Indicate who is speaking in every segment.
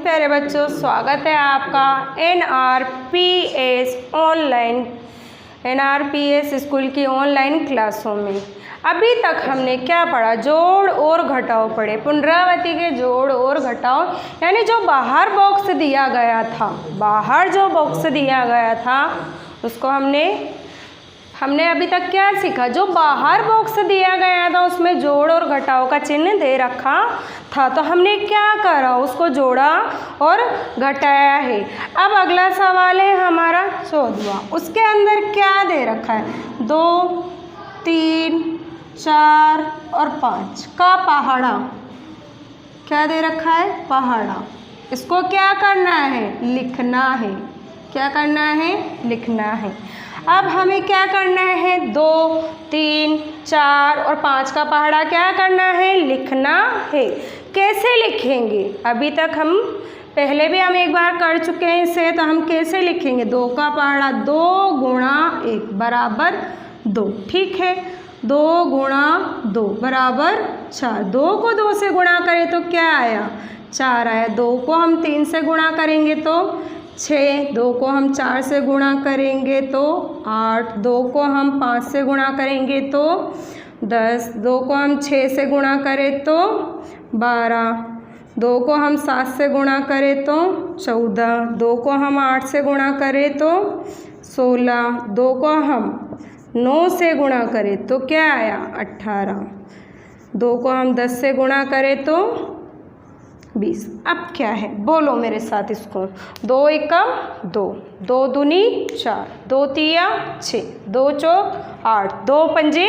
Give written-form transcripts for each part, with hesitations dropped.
Speaker 1: प्यारे बच्चों, स्वागत है आपका एनआरपीएस स्कूल की ऑनलाइन क्लासों में। अभी तक हमने क्या पढ़ा? जोड़ और घटाव पढ़े, पुनरावृत्ति के जोड़ और घटाव, यानी जो बाहर बॉक्स दिया गया था, बाहर जो बॉक्स दिया गया था उसको हमने अभी तक क्या सीखा? जो बाहर बॉक्स दिया गया था उसमें जोड़ और घटाव का चिन्ह दे रखा था, तो हमने क्या करा? उसको जोड़ा और घटाया है। अब अगला सवाल है हमारा 14वां। उसके अंदर क्या दे रखा है? 2, 3, 4 और 5 का पहाड़ा। क्या दे रखा है? पहाड़ा। इसको क्या करना है? लिखना है। क्या करना है? लिखना है। अब हमें क्या करना है? 2, 3, 4 और 5 का पहाड़ा क्या करना है? लिखना है। कैसे लिखेंगे? अभी तक हम पहले भी एक बार कर चुके हैं इसे, तो हम कैसे लिखेंगे? 2 का पहाड़ा 2 गुणा 1 बराबर 2। ठीक है, 2 गुणा 2 बराबर 4। 2 को 2 से गुणा करें तो क्या आया? 4 आया। 2 को हम 3 से गुणा करेंगे तो 6, 2 को हम 4 से गुणा करेंगे तो 8, 2 को हम 5 से गुणा करेंगे तो 10, 2 को हम 6 से गुणा करें तो 12, 2 को हम 7 से गुणा करें तो 14, 2 को हम 8 से गुणा करें तो 16, 2 को हम 9 से गुणा करें तो क्या आया? 18, 2 को हम 10 से गुणा करें तो 20। अब क्या है? बोलो मेरे साथ इसको। 2 एकम 2, 2 दूनी 4, 2 तिया 6, 2 चौक 8, 2 पंजे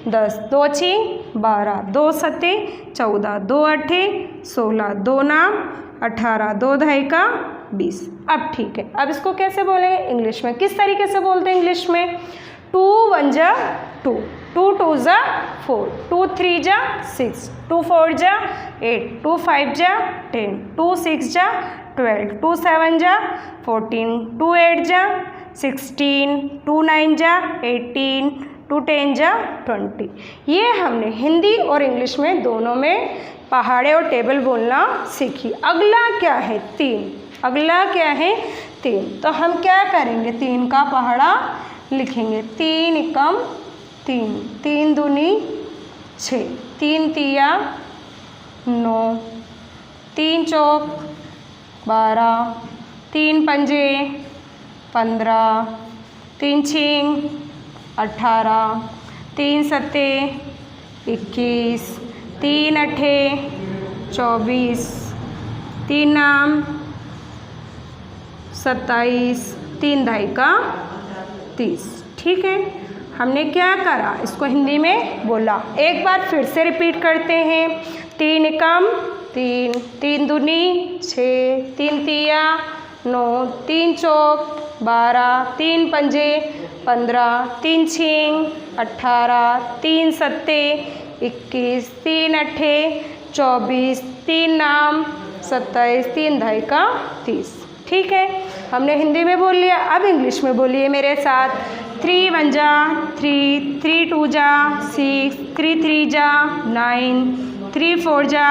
Speaker 1: 10, 2 छी 12, 2 सत्ते 14, 2 अट्ठे 16, 2 नाम 18, 2 ढाई का 20। अब ठीक है, अब इसको कैसे बोलेंगे इंग्लिश में? किस तरीके से बोलते हैं इंग्लिश में? 2 1 जा 2, 2 2 जा 4, 2 3 जा 6, 2 4 जा 8, 2 5 जा 10, 2 6 जा 12, 2 7 जा 14, 2 8 जा 16, 2 9 जा 18, 2 10 जा 20। ये हमने हिंदी और इंग्लिश में दोनों में पहाड़े और टेबल बोलना सीखी। अगला क्या है? 3। अगला क्या है? 3। तो हम क्या करेंगे? 3 का पहाड़ा लिखेंगे। 3 एकम 3, 3 दूनी 6, 3 तिया 9, 3 चौक 12, 3 पंजे 15, 3 छींग 18, 3 सत्ते 21, 3 अट्ठे 24, 3 नाम 27, 3 ढाई का 30। ठीक है, हमने क्या करा? इसको हिंदी में बोला। एक बार फिर से रिपीट करते हैं। 3 एकम 3, 3 दूनी 6, 3 तिया 9, 3 चौक 12, 3 पंजे 15, 3 छींग 18, 3 सत्ते 21, 3 अट्ठे 24, 3 नाम 27, 3 ढाई का 30। ठीक है, हमने हिंदी में बोल लिया। अब इंग्लिश में बोलिए मेरे साथ। 3 1 जा 3, 3 2 जा 6, 3 3 जा 9, 3 4 जा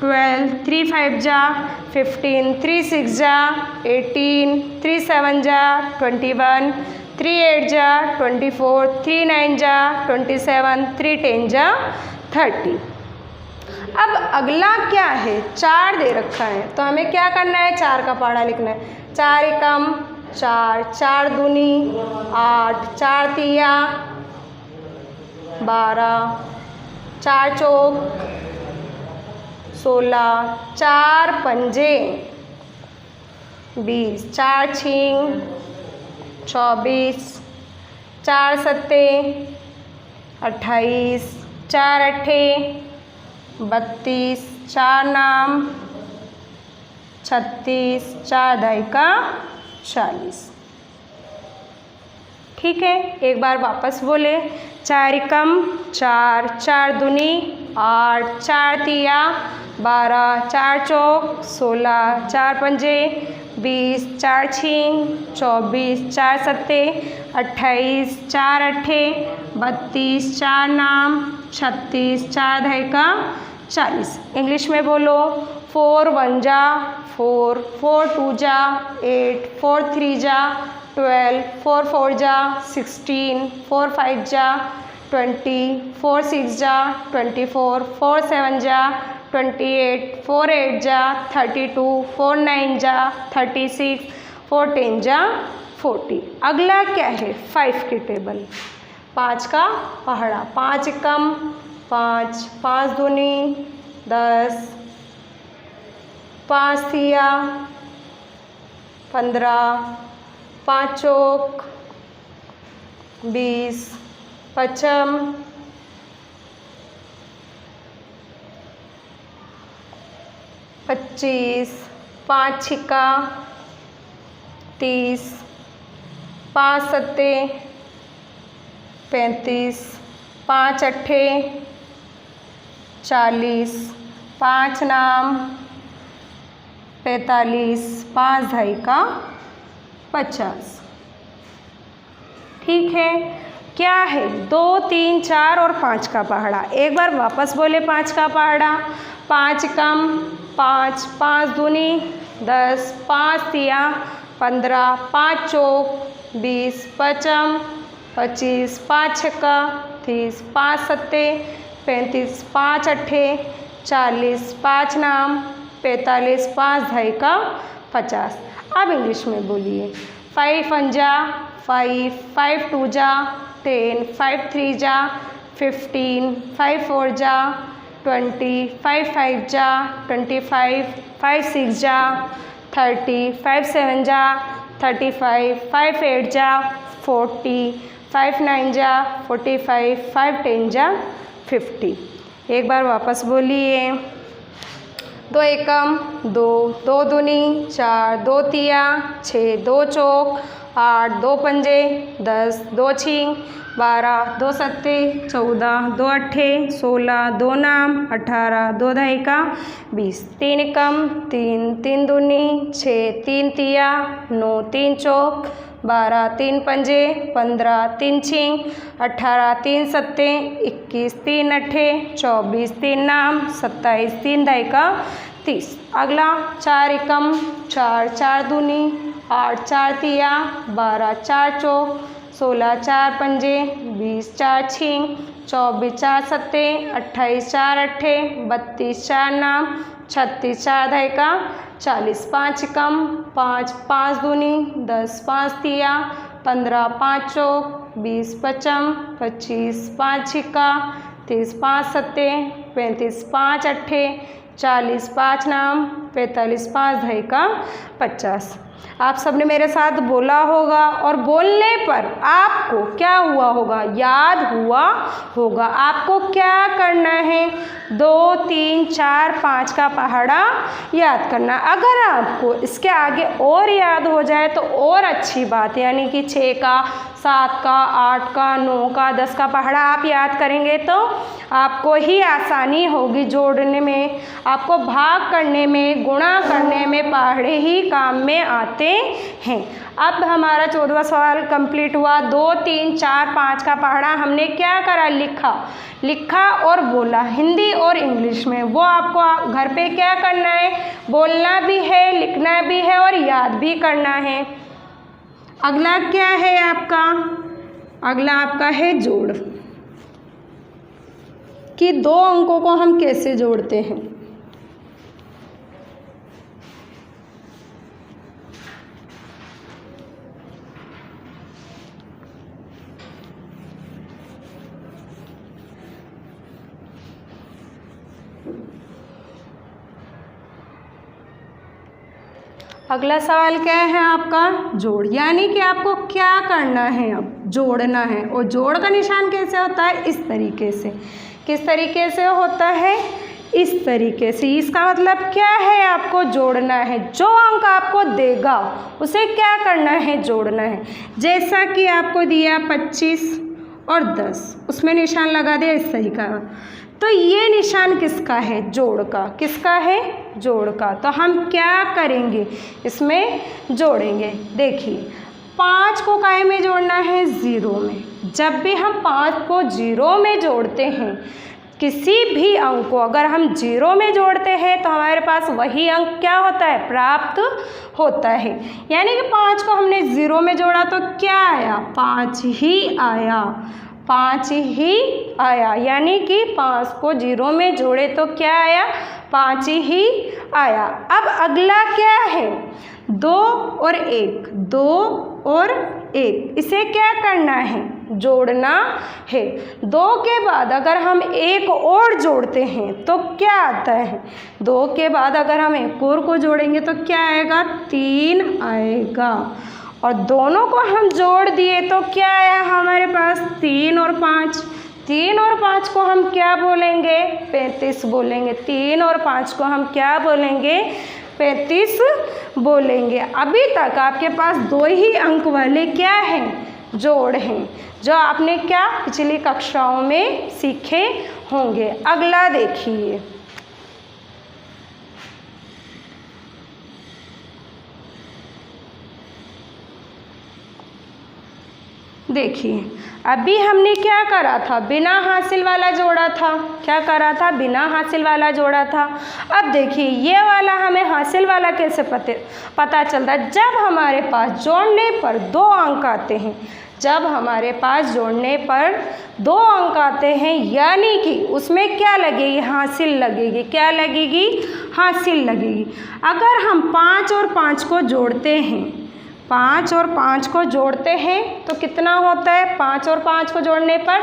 Speaker 1: 12, 3 5 जा 15, 3 6 जा 18, 3 7 जा 21, 3 8 जा 24, 3 9 जा 27, 3 10 जा 30। अब अगला क्या है? 4 दे रखा है, तो हमें क्या करना है? 4 का पहाड़ा लिखना है। 4 एकम 4, 4 दूनी 8, 4 तिया 12, 4 चौक 16, 4 पंजे 20, 4 छींग 24, 4 सत्ते 28, 4 अट्ठे 32, 4 नाम 36, 4 ढाई का 40। ठीक है, एक बार वापस बोले। 4 एकम 4, 4 दूनी 8, 4 तिया 12, 4 चौक 16, 4 पंजे 20, 4 छींग 24, 4 सत्ते 28, 4 अट्ठे 32, 4 नाम 36, 4 ढाई का 40। इंग्लिश में बोलो। 4 1 जा 4, 4 2 जा 8, 4 3 जा 12, 4 4 जा 16, 4 5 जा 20, 4 6 जा 24, 4 7 जा 28, 4 8 जा 32, 4 9 जा 36, 4 10 जा 40। अगला क्या है? 5 की टेबल, 5 का पहाड़ा। 5 एकम 5, 5 दूनी 10, 5 तिया 15, 5 चौक 20, पचम 25, 5 छिक्का 30, 5 सत्ते 35, 5 अट्ठे 40, 5 नाम 45, 5 ढाई का 50। ठीक है, क्या है? 2 3 4 और 5 का पहाड़ा। एक बार वापस बोले 5 का पहाड़ा। 5 कम 5, 5 दूनी 10, 5 तिया 15, 5 चौक 20, पचम 25, 5 छक्का 30, 5 सत्ते 35, 5 अट्ठे 40, 5 नाम 45, 5 ढाई का 50। अब इंग्लिश में बोलिए। 5 1 जा 5, 5 2 जा 10, 5 3 जा 15, 5 4 जा 20, 5 5 जा 25, 5 6 जा 30, 5 7 जा 35, 5 8 जा 40, 5 9 जा 45, 5 10 जा 50। एक बार वापस बोलिए। 2 एकम 2, 2 दूनी 4, 2 तिया 6, 2 चौक 8, 2 पंजे 10, 2 छींग 12, 2 सत्ते 14, 2 अट्ठे 16, 2 नाम 18, 2 ढाई का 20। 3 एकम 3, 3 दूनी 6, 3 तिया 9, 3 चौक 12, 3 पंजे 15, 3 छींग 18, 3 सत्ते 21, 3 अट्ठे 24, 3 नाम 27, 3 ढाई का 30। अगला 4 एकम 4, 4 दूनी 8, 4 तिया 12, 4 चौक 16, 4 पंजे 20, 4 छींग 24, 4 सत्ते 28, 4 अट्ठे 32, 4 नाम 36, 4 ढाई का 40। 5 कम 5, 5 दूनी 10, 5 तिया 15, 5 चौक 20, पचम 25, 5 छिक्का 30, 5 सत्ते 35, 5 अट्ठे 40, 5 नाम 45, 5 ढाई का 50। आप सबने मेरे साथ बोला होगा और बोलने पर आपको क्या हुआ होगा? याद हुआ होगा। आपको क्या करना है? 2 3 4 5 का पहाड़ा याद करना। अगर आपको इसके आगे और याद हो जाए तो और अच्छी बात है, यानी कि 6 का 7 का 8 का 9 का 10 का पहाड़ा आप याद करेंगे तो आपको ही आसानी होगी जोड़ने में, आपको भाग करने में, गुणा करने में पहाड़े ही काम में आते हैं। अब हमारा 14वां सवाल कंप्लीट हुआ। 2 3 4 5 का पहाड़ा हमने क्या करा? लिखा और बोला, हिंदी और इंग्लिश में। वो आपको घर पे क्या करना है? बोलना भी है, लिखना भी है और याद भी करना है। अगला क्या है आपका? अगला आपका है जोड़, कि 2 अंकों को हम कैसे जोड़ते हैं। अगला सवाल क्या है आपका? जोड़, यानी कि आपको क्या करना है? अब जोड़ना है। और जोड़ का निशान कैसे होता है? इस तरीके से। किस तरीके से होता है? इस तरीके से। इसका मतलब क्या है? आपको जोड़ना है। जो अंक आपको देगा उसे क्या करना है? जोड़ना है। जैसा कि आपको दिया 25 और 10, उसमें निशान लगा दिया इस तरीका। तो ये निशान किसका है? जोड़ का। किसका है? जोड़ का। तो हम क्या करेंगे? इसमें जोड़ेंगे। देखिए 5 को काहे में जोड़ना है? 0 में। जब भी हम 5 को 0 में जोड़ते हैं किसी भी अंक को अगर हम 0 में जोड़ते हैं तो हमारे पास वही अंक क्या होता है, प्राप्त होता है। यानी कि 5 को हमने 0 में जोड़ा तो क्या आया, 5 ही आया, 5 ही आया। यानी कि 5 को 0 में जोड़े तो क्या आया, 5 ही आया। अब अगला क्या है, 2 और 1, 2 और 1, इसे क्या करना है, जोड़ना है। 2 के बाद अगर हम 1 और जोड़ते हैं तो क्या आता है, 2 के बाद अगर हम 1 और को जोड़ेंगे तो क्या आएगा, 3 आएगा। और दोनों को हम जोड़ दिए तो क्या आया हमारे पास, 3 और 5। 3 और 5 को हम क्या बोलेंगे, 35 बोलेंगे। 3 और 5 को हम क्या बोलेंगे, 35 बोलेंगे। अभी तक आपके पास 2 ही अंक वाले क्या हैं, जोड़ हैं, जो आपने क्या पिछली कक्षाओं में सीखे होंगे। अगला देखिए, देखिए अभी हमने क्या करा था, बिना हासिल वाला जोड़ा था। क्या करा था, बिना हासिल वाला जोड़ा था। अब देखिए ये वाला हमें हासिल वाला कैसे पता चलता है, जब हमारे पास जोड़ने पर 2 अंक आते हैं। जब हमारे पास जोड़ने पर 2 अंक आते हैं यानी कि उसमें क्या लगेगी, हासिल लगेगी। क्या लगेगी, हासिल लगेगी। अगर हम 5 और 5 को जोड़ते हैं, 5 और 5 को जोड़ते हैं तो कितना होता है, 5 और 5 को जोड़ने पर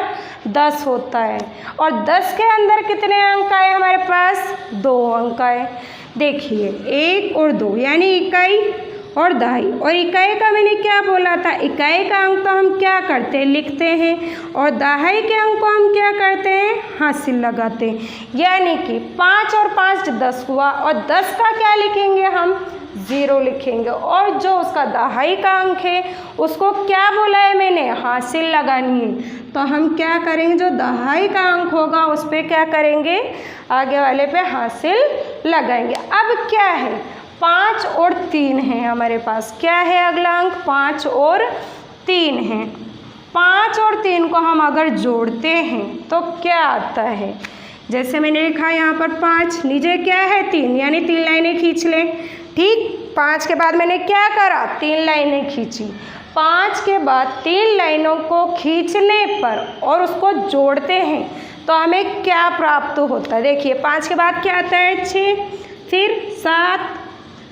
Speaker 1: 10 होता है। और 10 के अंदर कितने अंक आए हमारे पास, 2 अंक आए। देखिए 1 और 2 यानी इकाई और दहाई। और इकाई का मैंने क्या बोला था, इकाई का अंक तो हम क्या करते हैं, लिखते हैं, और दहाई के अंक को हम क्या करते हैं, हासिल लगाते हैं। यानी कि 5 और 5 10 हुआ, और 10 का क्या लिखेंगे हम, 0 लिखेंगे। और जो उसका दहाई का अंक है उसको क्या बोला है मैंने, हासिल लगानी है। तो हम क्या करेंगे, जो दहाई का अंक होगा उस पर क्या करेंगे, आगे वाले पे हासिल लगाएंगे। अब क्या है, 5 और 3 है हमारे पास। क्या है अगला अंक, 5 और 3 है। 5 और 3 को हम अगर जोड़ते हैं तो क्या आता है, जैसे मैंने लिखा यहाँ पर 5, नीचे क्या है 3, यानी 3 लाइनें खींच लें। ठीक, 5 के बाद मैंने क्या करा, 3 लाइनें खींची। 5 के बाद 3 लाइनों को खींचने पर और उसको जोड़ते हैं तो हमें क्या प्राप्त होता है। देखिए 5 के बाद क्या आता है, 6, फिर 7,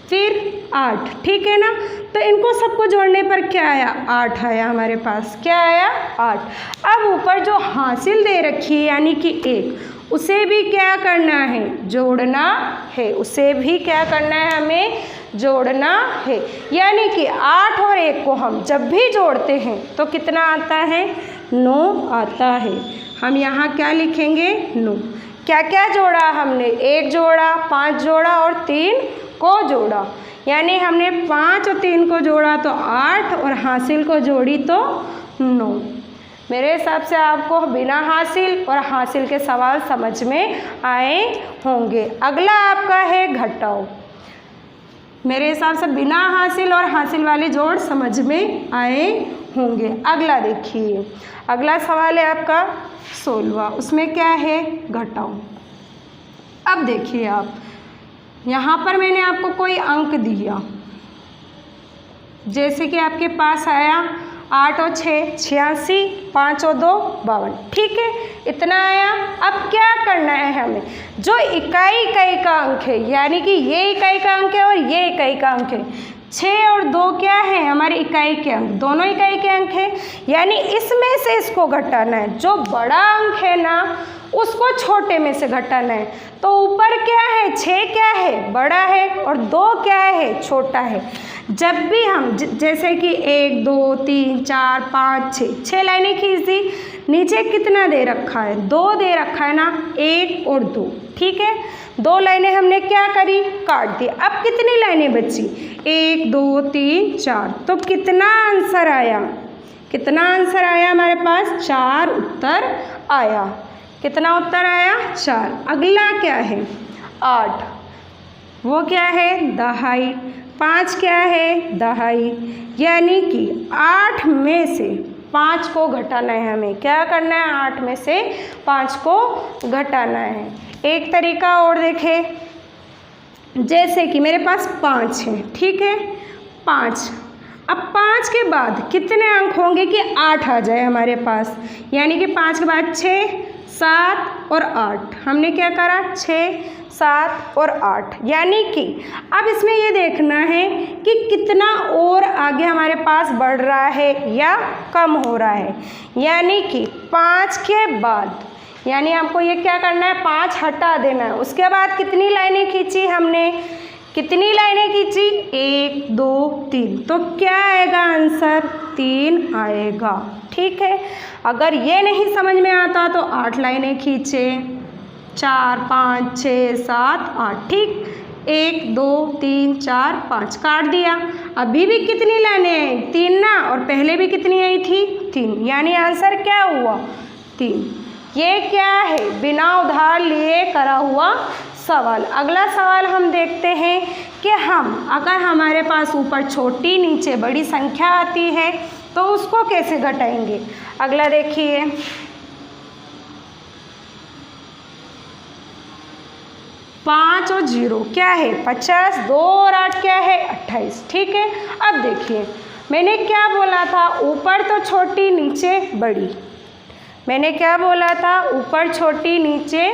Speaker 1: फिर 8, ठीक है ना। तो इनको सबको जोड़ने पर क्या आया, 8 आया हमारे पास। क्या आया, 8। अब ऊपर जो हासिल दे रखी है यानी कि 1, उसे भी क्या करना है, जोड़ना है। उसे भी क्या करना है, हमें जोड़ना है। यानी कि 8 और 1 को हम जब भी जोड़ते हैं तो कितना आता है, 9 आता है। हम यहाँ क्या लिखेंगे, 9। क्या क्या जोड़ा हमने, 1 जोड़ा, 5 जोड़ा और 3 को जोड़ा। यानी हमने 5 और 3 को जोड़ा तो 8 और हासिल को जोड़ी तो 9। मेरे हिसाब से आपको बिना हासिल और हासिल के सवाल समझ में आए होंगे। अगला आपका है घटाओ। मेरे हिसाब से बिना हासिल और हासिल वाले जोड़ समझ में आए होंगे। अगला देखिए, अगला सवाल है आपका 16वां। उसमें क्या है, घटाओ। अब देखिए आप, यहाँ पर मैंने आपको कोई अंक दिया, जैसे कि आपके पास आया 8 और 6 86, 5 और 2 52, ठीक है, इतना आया। अब क्या करना है हमें, जो इकाई का अंक है, यानी कि ये इकाई का अंक है और ये इकाई का अंक है। 6 और 2 क्या है, हमारे इकाई के अंक, दोनों इकाई के अंक है। यानी इसमें से इसको घटाना है, जो बड़ा अंक है ना उसको छोटे में से घटाना है। तो ऊपर क्या है, 6 क्या है, बड़ा है, और 2 क्या है, छोटा है। जब भी हम जैसे कि 1 2 3 4 5 6 लाइनें खींच दी, नीचे कितना दे रखा है, 2 दे रखा है ना, 1 और 2, ठीक है। 2 लाइनें हमने क्या करी, काट दी। अब कितनी लाइनें बची, 1 2 3 4। तो कितना आंसर आया, कितना आंसर आया हमारे पास, 4 उत्तर आया। कितना उत्तर आया, 4। अगला क्या है, 8, वो क्या है, दहाई। 5 क्या है, दहाई। यानी कि 8 में से 5 को घटाना है हमें। क्या करना है? 8 में से 5 को घटाना है। एक तरीका और देखें, जैसे कि मेरे पास 5 है, ठीक है, 5। अब 5 के बाद कितने अंक होंगे कि 8 आ जाए हमारे पास, यानी कि 5 के बाद 6, 7 और 8। हमने क्या करा? 6, 7 और 8, यानी कि अब इसमें ये देखना है कि कितना और आगे हमारे पास बढ़ रहा है या कम हो रहा है। यानी कि 5 के बाद, यानी हमको ये क्या करना है? 5 हटा देना है। उसके बाद कितनी लाइनें खींची हमने? कितनी लाइनें खींची? 1, 2, 3। तो क्या आएगा आंसर? 3 आएगा। ठीक है, अगर ये नहीं समझ में आता तो 8 लाइनें खींचे, 4, 5, 6, 7, 8। ठीक, 1, 2, 3, 4, 5 काट दिया। अभी भी कितनी लाइनें हैं? 3 ना, और पहले भी कितनी आई थी? 3, यानी आंसर क्या हुआ? 3। ये क्या है? बिना उधार लिए करा हुआ सवाल। अगला सवाल हम देखते हैं कि अगर हमारे पास ऊपर छोटी नीचे बड़ी संख्या आती है तो उसको कैसे घटाएंगे। अगला देखिए, 5 और 0 क्या है? 50। 2 और 8 क्या है? 28। ठीक है, अब देखिए मैंने क्या बोला था? ऊपर तो छोटी नीचे बड़ी। मैंने क्या बोला था? ऊपर छोटी नीचे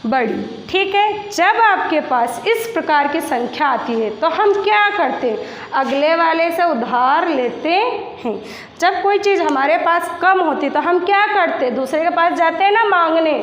Speaker 1: बड़ी। ठीक है, जब आपके पास इस प्रकार की संख्या आती है तो हम क्या करते हैं? अगले वाले से उधार लेते हैं। जब कोई चीज़ हमारे पास कम होती तो हम क्या करते? दूसरे के पास जाते हैं ना मांगने।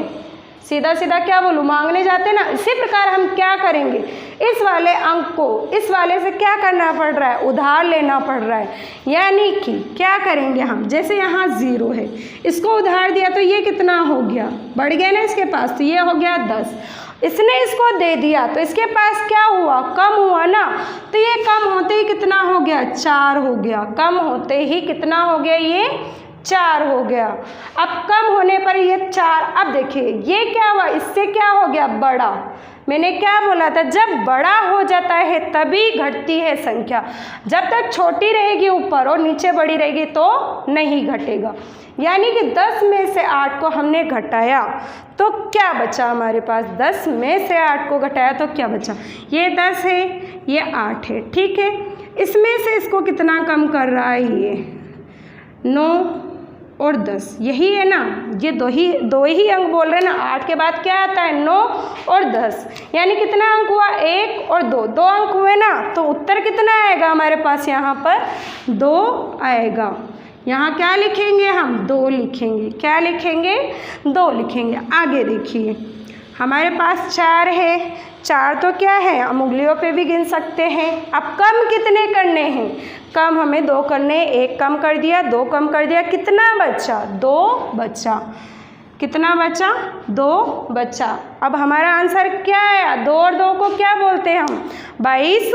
Speaker 1: सीधा सीधा क्या बोलूँ? मांगने जाते ना। इसी प्रकार हम क्या करेंगे? इस वाले अंक को इस वाले से क्या करना पड़ रहा है? उधार लेना पड़ रहा है। यानी कि क्या करेंगे हम? जैसे यहाँ 0 है, इसको उधार दिया तो ये कितना हो गया? बढ़ गया ना इसके पास, तो ये हो गया 10। इसने इसको दे दिया तो इसके पास क्या हुआ? कम हुआ ना। तो ये कम होते ही कितना हो गया? 4 हो गया। कम होते ही कितना हो गया? ये 4 हो गया। अब कम होने पर ये 4, अब देखिए ये क्या हुआ? इससे क्या हो गया? बड़ा। मैंने क्या बोला था? जब बड़ा हो जाता है तभी घटती है संख्या। जब तक छोटी रहेगी ऊपर और नीचे बड़ी रहेगी तो नहीं घटेगा। यानी कि 10 में से 8 को हमने घटाया तो क्या बचा हमारे पास? 10 में से 8 को घटाया तो क्या बचा? ये 10 है, ये 8 है। ठीक है, इसमें से इसको कितना कम कर रहा है? ये 9 और 10, यही है ना। ये दो ही अंक बोल रहे हैं ना। 8 के बाद क्या आता है? 9 और 10, यानी कितना अंक हुआ? 1 और 2, 2 अंक हुए ना। तो उत्तर कितना आएगा हमारे पास? यहाँ पर 2 आएगा। यहाँ क्या लिखेंगे हम? 2 लिखेंगे। क्या लिखेंगे? 2 लिखेंगे। आगे देखिए, हमारे पास 4 है। 4 तो क्या है? हम उंगलियों पे भी गिन सकते हैं। अब कम कितने करने हैं? कम हमें 2 करने। 1 कम कर दिया, 2 कम कर दिया, कितना बचा? 2 बचा। कितना बचा? 2 बचा। अब हमारा आंसर क्या आया? 2 और 2 को क्या बोलते हैं हम? 22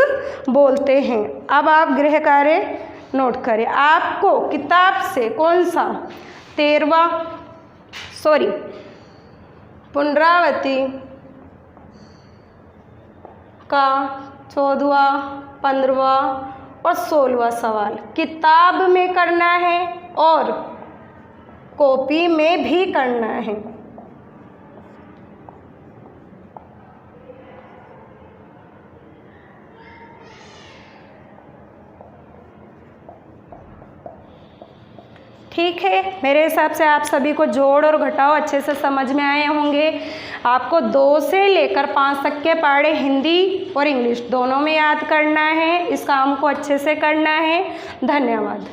Speaker 1: बोलते हैं। अब आप गृह कार्य नोट करें। आपको किताब से कौन सा 13वां पुनरावृत्ति का 14वां, 15वां और 16वां सवाल किताब में करना है और कॉपी में भी करना है। ठीक है, मेरे हिसाब से आप सभी को जोड़ और घटाव अच्छे से समझ में आए होंगे। आपको 2 से लेकर 5 तक के पढ़े हिंदी और इंग्लिश दोनों में याद करना है। इस काम को अच्छे से करना है। धन्यवाद।